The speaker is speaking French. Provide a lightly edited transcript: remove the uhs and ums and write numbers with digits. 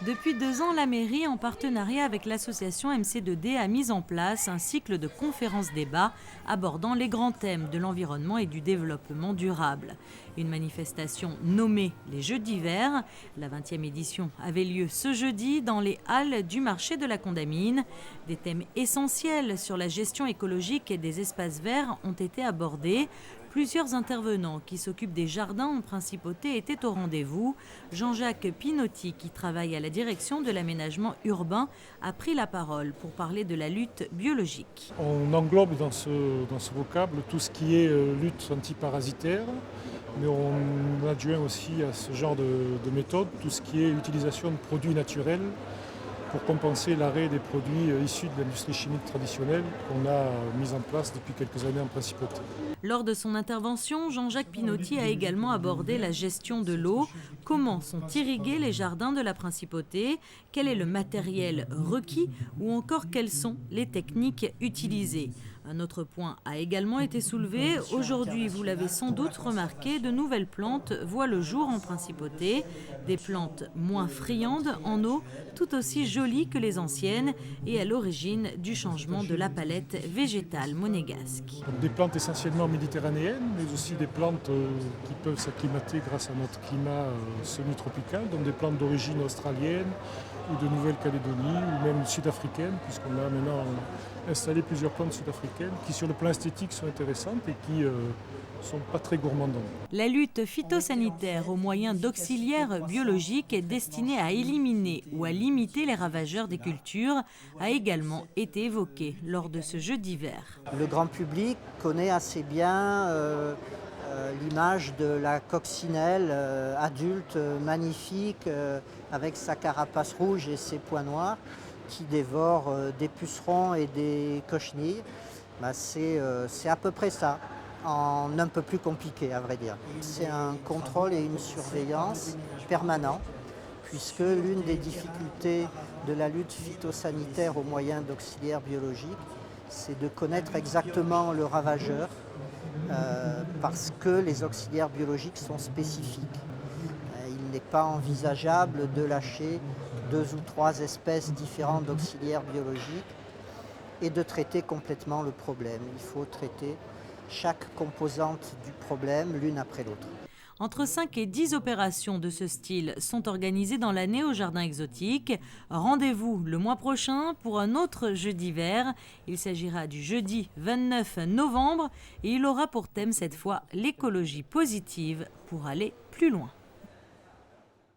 Depuis 2 ans, la mairie, en partenariat avec l'association MC2D, a mis en place un cycle de conférences-débats abordant les grands thèmes de l'environnement et du développement durable. Une manifestation nommée les Jeux d'hiver. La 20e édition avait lieu ce jeudi dans les halles du marché de la Condamine. Des thèmes essentiels sur la gestion écologique et des espaces verts ont été abordés. Plusieurs intervenants qui s'occupent des jardins en principauté étaient au rendez-vous. Jean-Jacques Pinotti, qui travaille à la direction de l'aménagement urbain, a pris la parole pour parler de la lutte biologique. On englobe dans ce vocable tout ce qui est lutte antiparasitaire, mais on adjoint aussi à ce genre de méthode tout ce qui est utilisation de produits naturels pour compenser l'arrêt des produits issus de l'industrie chimique traditionnelle qu'on a mis en place depuis quelques années en principauté. Lors de son intervention, Jean-Jacques Pinotti a également abordé la gestion de l'eau. Comment sont irrigués les jardins de la principauté? Quel est le matériel requis? Ou encore quelles sont les techniques utilisées? Un autre point a également été soulevé. Aujourd'hui, vous l'avez sans doute remarqué, de nouvelles plantes voient le jour en principauté. Des plantes moins friandes en eau, tout aussi jolies que les anciennes et à l'origine du changement de la palette végétale monégasque. Des plantes essentiellement méditerranéennes, mais aussi des plantes qui peuvent s'acclimater grâce à notre climat semi-tropical, donc des plantes d'origine australienne ou de Nouvelle-Calédonie ou même sud-africaine, puisqu'on a maintenant installé plusieurs plantes sud-africaines qui sur le plan esthétique sont intéressantes et qui sont pas très gourmandes. La lutte phytosanitaire au moyen d'auxiliaires biologiques destinés à éliminer ou à limiter les ravageurs des cultures a également été évoquée lors de ce jeu d'hiver. Le grand public connaît assez bien l'image de la coccinelle adulte magnifique avec sa carapace rouge et ses points noirs qui dévore des pucerons et des cochenilles. C'est à peu près ça, en un peu plus compliqué à vrai dire. C'est un contrôle et une surveillance permanent puisque l'une des difficultés de la lutte phytosanitaire au moyen d'auxiliaires biologiques, c'est de connaître exactement le ravageur parce que les auxiliaires biologiques sont spécifiques. Il n'est pas envisageable de lâcher 2 ou 3 espèces différentes d'auxiliaires biologiques et de traiter complètement le problème. Il faut traiter chaque composante du problème l'une après l'autre. Entre 5 et 10 opérations de ce style sont organisées dans l'année au Jardin Exotique. Rendez-vous le mois prochain pour un autre jeu d'hiver. Il s'agira du jeudi 29 novembre et il aura pour thème cette fois l'écologie positive pour aller plus loin.